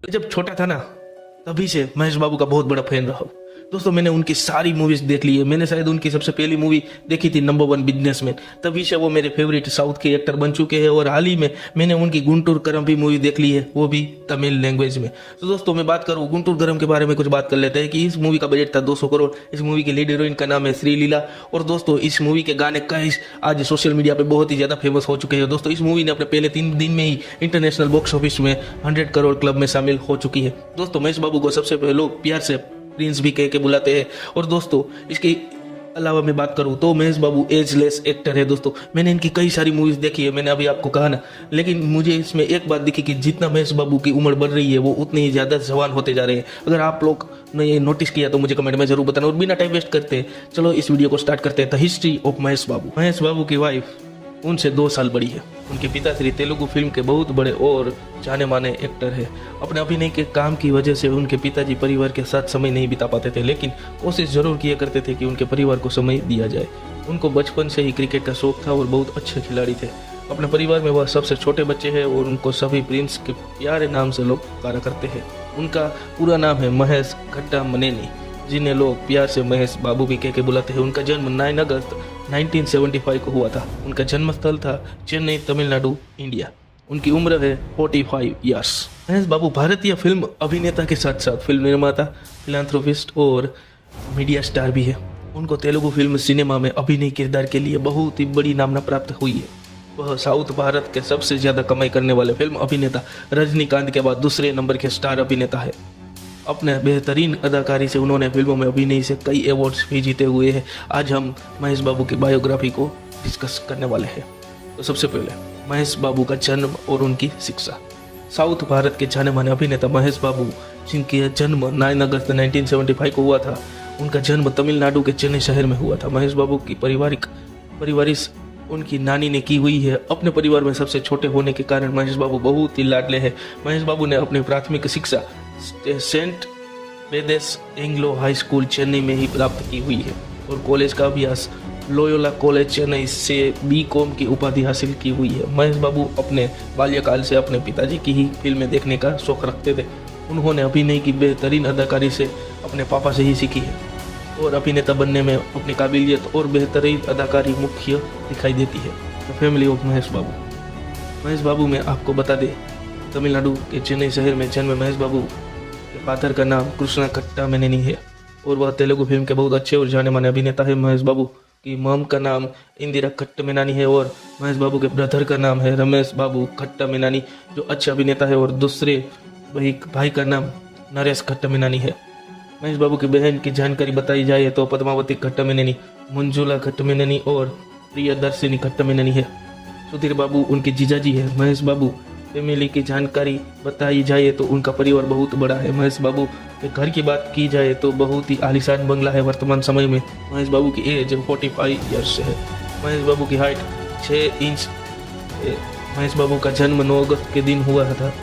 जब छोटा था ना तभी से महेश बाबू का बहुत बड़ा फैन रहा हूँ। दोस्तों मैंने उनकी सारी मूवीज देख ली है। मैंने शायद उनकी सबसे पहली मूवी देखी थी नंबर 1 बिजनेसमैन। तभी से वो मेरे फेवरेट साउथ के एक्टर बन चुके हैं। और हाल ही में मैंने उनकी गुंटूर करम भी मूवी देख ली है, वो भी तमिल लैंग्वेज में। तो दोस्तों मैं बात करूँ गुंटूर करम के बारे में, कुछ बात कर लेते हैं कि इस मूवी का बजट था 200 करोड़। इस मूवी की लीड हीरोइन का नाम है श्रीलीला। और दोस्तों इस मूवी के गाने कई आज सोशल मीडिया पे बहुत ही ज्यादा फेमस हो चुके हैं। दोस्तों इस मूवी ने अपने पहले 3 दिन में ही इंटरनेशनल बॉक्स ऑफिस में 100 करोड़ क्लब में शामिल हो चुकी है। दोस्तों महेश बाबू को सबसे पहले लोग प्यार से प्रिंस भी कह के बुलाते हैं। और दोस्तों इसके अलावा मैं बात करूं तो महेश बाबू एजलेस एक्टर है। दोस्तों मैंने इनकी कई सारी मूवीज देखी है, मैंने अभी आपको कहा ना, लेकिन मुझे इसमें एक बात दिखी कि जितना महेश बाबू की उम्र बढ़ रही है वो उतने ही ज्यादा जवान होते जा रहे हैं। अगर आप लोग ने ये नोटिस किया तो मुझे कमेंट में जरूर बताना। और बिना टाइम वेस्ट करते चलो इस वीडियो को स्टार्ट करते हैं। द हिस्ट्री ऑफ महेश बाबू। महेश बाबू की वाइफ उनसे 2 साल बड़ी है। उनके पिताश्री तेलुगु फिल्म के बहुत बड़े और जाने माने एक्टर है। अपने अभिनय के काम की वजह से उनके पिताजी परिवार के साथ समय नहीं बिता पाते थे, लेकिन कोशिश जरूर किया करते थे कि उनके परिवार को समय दिया जाए। उनको बचपन से ही क्रिकेट का शौक था और बहुत अच्छे खिलाड़ी थे। अपने परिवार में वह सबसे छोटे बच्चे हैं और उनको सभी प्रिंस के प्यारे नाम से लोग पुकारा करते हैं। उनका पूरा नाम है महेश कट्टामनेनी, जिन्हें लोग प्यार से महेश बाबू भी कह के बुलाते हैं। उनका जन्म 9 अगस्त 1975 को हुआ था। उनका जन्म स्थल था चेन्नई, तमिलनाडु, इंडिया। उनकी उम्र है 45 ईयर्स। महेश बाबू भारतीय फिल्म अभिनेता के साथ साथ फिल्म निर्माता, फिलांथ्रोपिस्ट और मीडिया स्टार भी है। उनको तेलुगु फिल्म सिनेमा में अभिनय किरदार के लिए बहुत ही बड़ी नामना प्राप्त हुई है। वह साउथ भारत के सबसे ज्यादा कमाई करने वाले फिल्म अभिनेता रजनीकांत के बाद दूसरे नंबर के स्टार अभिनेता है। अपने बेहतरीन अदाकारी से उन्होंने फिल्मों में अभिनय से कई अवार्ड्स भी जीते हुए हैं। आज हम महेश बाबू की बायोग्राफी को डिस्कस करने वाले हैं। तो सबसे पहले महेश बाबू का जन्म और उनकी शिक्षा। साउथ भारत के जाने माने अभिनेता महेश बाबू, जिनके जन्म 9 अगस्त 1975 को हुआ था, उनका जन्म तमिलनाडु के चेन्नई शहर में हुआ था। महेश बाबू की परिवारिश उनकी नानी ने की हुई है। अपने परिवार में सबसे छोटे होने के कारण महेश बाबू बहुत ही लाडले हैं। महेश बाबू ने अपनी प्राथमिक शिक्षा saint Bede's Anglo high school Chennai में ही प्राप्त की हुई है और कॉलेज का अभ्यास लोयोला कॉलेज चेन्नई से बीकॉम की उपाधि हासिल की हुई है। महेश बाबू अपने बाल्यकाल से अपने पिताजी की ही फिल्में देखने का शौक रखते थे। उन्होंने अभिनय की बेहतरीन अदाकारी से अपने पापा से ही सीखी है और अभिनेता बनने में अपनी काबिलियत और बेहतरीन अदाकारी मुख्य दिखाई देती है। द फैमिली ऑफ महेश बाबू। महेश बाबू में आपको बता दें, तमिलनाडु के चेन्नई शहर में जन्मे महेश बाबू के फादर का नाम कृष्णा कट्टामनेनी है और वह तेलुगु फिल्म के बहुत अच्छे और जाने माने अभिनेता है। महेश बाबू की मॉम का नाम इंदिरा कट्टामेनानी है और महेश बाबू के ब्रदर का नाम है रमेश बाबू कट्टामेनानी, जो अच्छे अभिनेता है, और दूसरे भाई का नाम नरेश कट्टामेनानी है। महेश बाबू की बहन की जानकारी बताई जाए तो पद्मावती कट्टामेनानी, मंजुला कट्टामेनानी और प्रियदर्शिनी कट्टामेनानी है। सुधीर बाबू उनके जीजाजी है। महेश बाबू फैमिली की जानकारी बताई जाए तो उनका परिवार बहुत बड़ा है। महेश बाबू के घर की बात की जाए तो बहुत ही आलीशान बंगला है। वर्तमान समय में महेश बाबू की एज 45 ईयर्स है। महेश बाबू की हाइट 6 इंच है। महेश बाबू का जन्म 9 अगस्त के दिन हुआ था।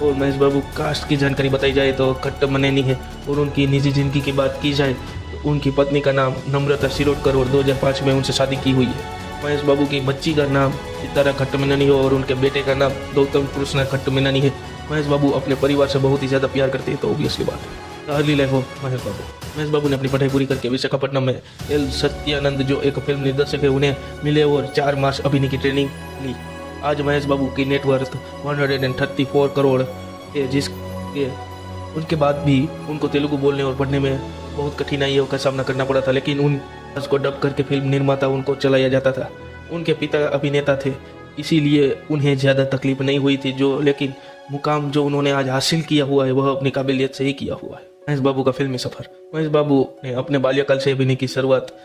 और महेश बाबू कास्ट की जानकारी बताई जाए तो कट्टामनेनी है। और उनकी निजी जिंदगी की बात की जाए तो उनकी पत्नी का नाम नम्रता शिरोडकर और 2005 में उनसे शादी की हुई है। महेश बाबू की बच्ची का नाम सितारा कट्टामेनानी है और उनके बेटे का नाम गौतम कृष्णा कट्टामेनानी है। महेश बाबू अपने परिवार से बहुत ही ज़्यादा प्यार करते हैं, तो ऑब्वियसली बात है। अर्ली लाइफ ऑफ महेश बाबू। महेश बाबू ने अपनी पढ़ाई पूरी करके विशाखापट्टनम में एल सत्यानंद, जो एक फिल्म निर्देशक है, उन्हें मिले और 4 मास अभिनय की ट्रेनिंग ली। आज महेश बाबू की नेटवर्थ 134 करोड़ है, जिसके उनके बाद भी उनको तेलुगु बोलने और पढ़ने में बहुत कठिनाइयों का सामना करना पड़ा था, लेकिन उसको डब करके फिल्म निर्माता उनको चलाया जाता था। उनके पिता अभिनेता थे, इसीलिए उन्हें ज़्यादा तकलीफ नहीं हुई थी, लेकिन मुकाम जो उन्होंने आज हासिल किया हुआ है वह अपनी काबिलियत से ही किया हुआ है। महेश बाबू का फिल्मी सफर। महेश बाबू ने अपने बाल्यकाल से अभिनय की शुरुआत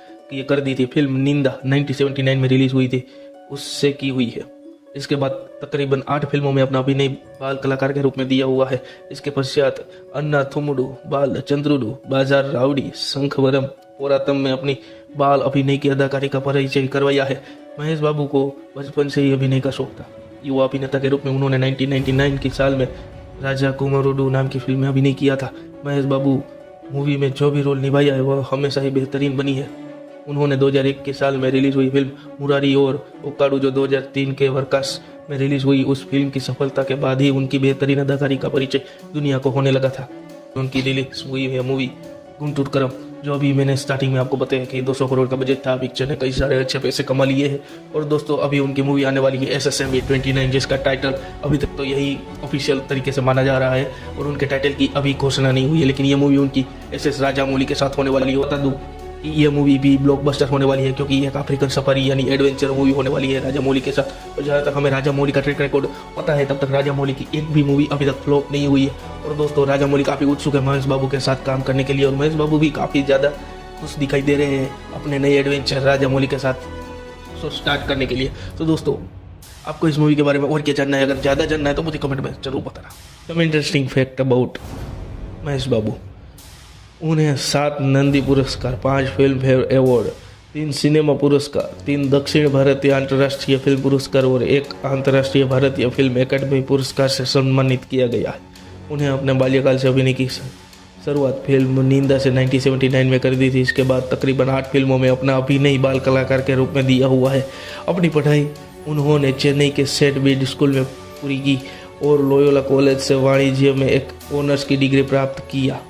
कर दी थी। फिल्म निंदा 1979 में रिलीज हुई थी, उससे की हुई है। इसके बाद तकरीबन 8 फिल्मों में अपना अभिनय बाल कलाकार के रूप में दिया हुआ है। इसके पश्चात अन्ना थुमुडू, बाल चंद्रुडू, बाजार राउडी, शंखवरम, पोरातम में अपनी बाल अभिनय की अदाकारी का परिचय करवाया है। महेश बाबू को बचपन से ही अभिनय का शौक था। युवा अभिनेता के रूप में उन्होंने 1999 के साल में राजा कुमारुडू नाम की फिल्म में अभिनय किया था। महेश बाबू मूवी में जो भी रोल निभाया है वह हमेशा ही बेहतरीन बनी है। उन्होंने 2001 के साल में रिलीज हुई फिल्म मुरारी और ओकाडू जो 2003 के वर्कस में रिलीज हुई, उस फिल्म की सफलता के बाद ही उनकी बेहतरीन अदाकारी का परिचय दुनिया को होने लगा था। उनकी रिलीज हुई है मूवी गुंटूर करम, जो अभी मैंने स्टार्टिंग में आपको बताया कि 200 करोड़ का बजट था। पिक्चर ने कई सारे अच्छे पैसे कमा लिए हैं। और दोस्तों अभी उनकी मूवी आने वाली है SSME 29, जिसका टाइटल अभी तक तो यही ऑफिशियल तरीके से माना जा रहा है और उनके टाइटल की अभी घोषणा नहीं हुई है, लेकिन ये मूवी उनकी SS राजामौली के साथ होने वाली है। बता दूं कि ये मूवी भी ब्लॉकबस्टर होने वाली है, क्योंकि ये एक अफ्रीकन सफारी यानी एडवेंचर मूवी होने वाली है राजामौली के साथ। और जहाँ तक हमें राजामौली का ट्रैक रिकॉर्ड पता है, तब तक राजामौली की एक भी मूवी अभी तक फ्लॉप नहीं हुई है। और दोस्तों राजामौली काफ़ी उत्सुक है महेश बाबू के साथ काम करने के लिए, और महेश बाबू भी काफ़ी ज़्यादा खुश दिखाई दे रहे हैं अपने नए एडवेंचर राजामौली के साथ स्टार्ट करने के लिए। तो दोस्तों आपको इस मूवी के बारे में और क्या जानना है? अगर ज़्यादा जानना है तो मुझे कमेंट में जरूर बताना। Some interesting fact about Mahesh Babu, उन्हें 7 नंदी पुरस्कार, 5 फिल्म फेयर अवार्ड, 3 सिनेमा पुरस्कार, 3 दक्षिण भारतीय अंतर्राष्ट्रीय फिल्म पुरस्कार और 1 अंतर्राष्ट्रीय भारतीय फिल्म एकेडमी पुरस्कार से सम्मानित किया गया है। उन्हें अपने बाल्यकाल से अभिनय की शुरुआत फिल्म निंदा से 1979 में कर दी थी। इसके बाद तकरीबन 8 फिल्मों में अपना अभिनय बाल कलाकार के रूप में दिया हुआ है। अपनी पढ़ाई उन्होंने चेन्नई के सेंट बीड स्कूल में पूरी की और लोयोला कॉलेज से वाणिज्य में एक ऑनर्स की डिग्री प्राप्त किया।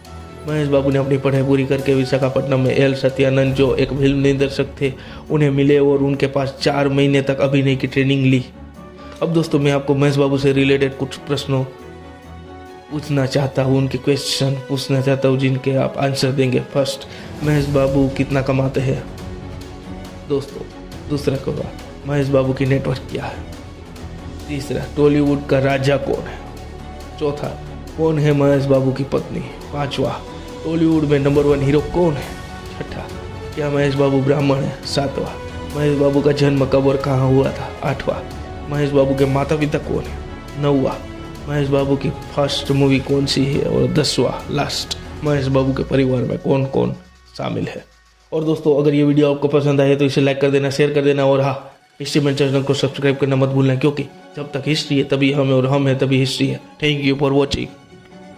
महेश बाबू ने अपनी पढ़ाई पूरी करके विशाखापट्टनम में एल सत्यानंद, जो एक फिल्म निर्देशक थे, उन्हें मिले और उनके पास 4 महीने तक अभिनय की ट्रेनिंग ली। अब दोस्तों मैं आपको महेश बाबू से रिलेटेड कुछ प्रश्नों पूछना चाहता हूँ, उनके क्वेश्चन पूछना चाहता हूँ जिनके आप आंसर देंगे। फर्स्ट, महेश बाबू कितना कमाते हैं? दोस्तों दूसरा सवाल, महेश बाबू की नेटवर्क क्या है? तीसरा, टॉलीवुड का राजा कौन है? चौथा, कौन है महेश बाबू की पत्नी? पांचवा, टॉलीवुड में नंबर 1 हीरो कौन है? छठा, क्या महेश बाबू ब्राह्मण है? सातवां, महेश बाबू का जन्म कब और कहाँ हुआ था? आठवां, महेश बाबू के माता पिता कौन है? नौवां, महेश बाबू की फर्स्ट मूवी कौन सी है? और 10वां लास्ट, महेश बाबू के परिवार में कौन कौन शामिल है? और दोस्तों अगर ये वीडियो आपको पसंद आए तो इसे लाइक कर देना, शेयर कर देना, और हाँ, हिस्ट्री मैन चैनल को सब्सक्राइब करना मत भूलना, क्योंकि जब तक हिस्ट्री है तभी हम है और हम है तभी हिस्ट्री है। Thank you for watching.